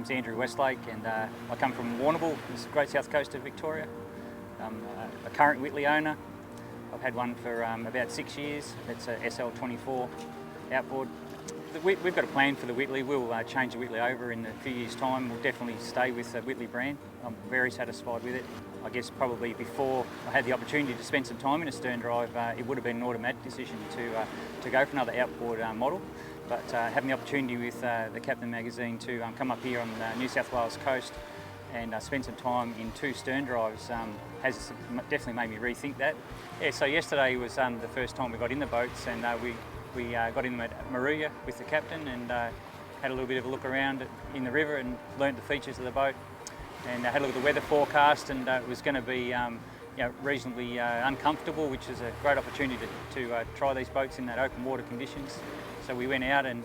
name's Andrew Westlake, and I come from Warrnambool, it's the great south coast of Victoria. I'm a current Whittley owner. I've had one for about 6 years. It's a SL24 outboard. We've got a plan for the Whittley. We'll change the Whittley over in a few years' time. We'll definitely stay with the Whittley brand. I'm very satisfied with it. I guess probably before I had the opportunity to spend some time in a stern drive, it would have been an automatic decision to go for another outboard model. But having the opportunity with the Captain magazine to come up here on the New South Wales coast and spend some time in 2 stern drives has definitely made me rethink that. Yeah, so yesterday was the first time we got in the boats, and we got in them at Maruya with the captain and had a little bit of a look around in the river and learnt the features of the boat, and had a look at the weather forecast, and it was going to be reasonably uncomfortable, which is a great opportunity to try these boats in that open water conditions. So we went out and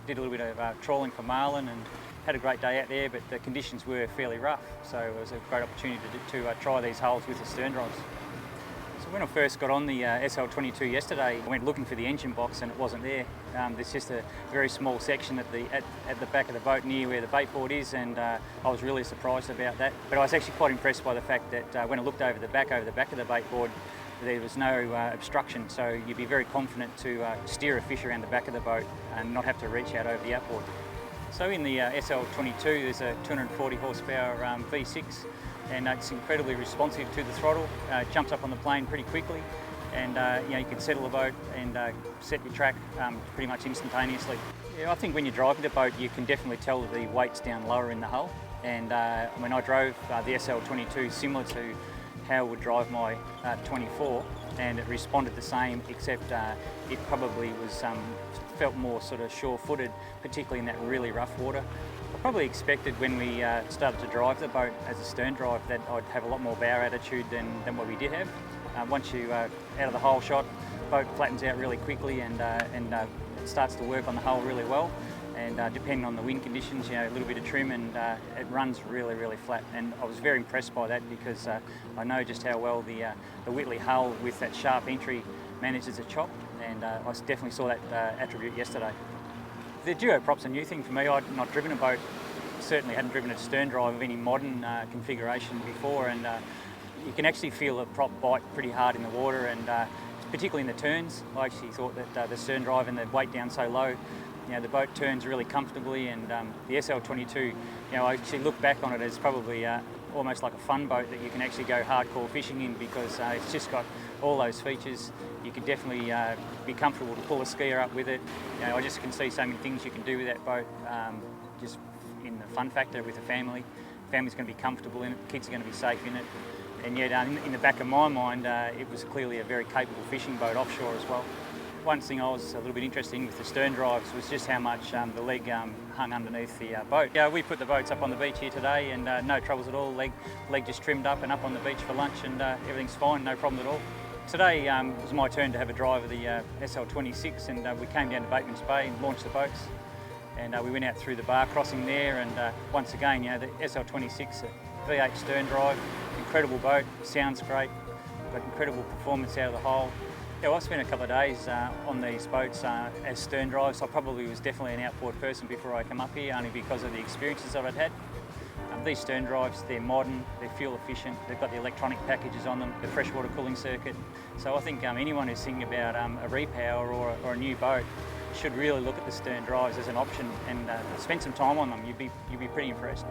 did a little bit of trawling for marlin and had a great day out there, but the conditions were fairly rough, so it was a great opportunity to try these holes with the stern drives. So when I first got on the SL22 yesterday, I went looking for the engine box and it wasn't there. There's just a very small section at the back of the boat near where the bait board is, and I was really surprised about that. But I was actually quite impressed by the fact that when I looked over the back of the bait board, there was no obstruction, so you'd be very confident to steer a fish around the back of the boat and not have to reach out over the outboard. So in the SL22 there's a 240 horsepower V6, and it's incredibly responsive to the throttle. It jumps up on the plane pretty quickly, and you can settle the boat and set your track pretty much instantaneously. Yeah, I think when you're driving the boat you can definitely tell that the weight's down lower in the hull, and when I drove the SL22 similar to how I would drive my 24, and it responded the same, except it probably was felt more sort of sure-footed, particularly in that really rough water. I probably expected when we started to drive the boat as a stern drive that I'd have a lot more bow attitude than what we did have. Once you out of the hole shot, the boat flattens out really quickly and it starts to work on the hull really well. And depending on the wind conditions, a little bit of trim, and it runs really, really flat. And I was very impressed by that because I know just how well the Whittley hull with that sharp entry manages a chop, and I definitely saw that attribute yesterday. The duo prop's a new thing for me. I'd not driven a boat, certainly hadn't driven a stern drive of any modern configuration before, and you can actually feel the prop bite pretty hard in the water, and particularly in the turns. I actually thought that the stern drive and the weight down so low, the boat turns really comfortably, and the SL22, I actually look back on it as probably almost like a fun boat that you can actually go hardcore fishing in, because it's just got all those features. You can definitely be comfortable to pull a skier up with it. I just can see so many things you can do with that boat, just in the fun factor with the family. Family's going to be comfortable in it, kids are going to be safe in it, and yet in the back of my mind it was clearly a very capable fishing boat offshore as well. One thing I was a little bit interested in with the stern drives was just how much the leg hung underneath the boat. Yeah, we put the boats up on the beach here today, and no troubles at all. Leg just trimmed up and up on the beach for lunch, and everything's fine, no problem at all. Today it was my turn to have a drive of the SL26, and we came down to Bateman's Bay and launched the boats. And we went out through the bar crossing there, and once again, the SL26, a V8 stern drive, incredible boat, sounds great, got incredible performance out of the hull. Yeah, well, I spent a couple of days on these boats as stern drives. I probably was definitely an outboard person before I came up here, only because of the experiences that I'd had. These stern drives, they're modern, they're fuel efficient, they've got the electronic packages on them, the freshwater cooling circuit. So I think anyone who's thinking about a repower or a new boat should really look at the stern drives as an option and spend some time on them. You'd be pretty impressed.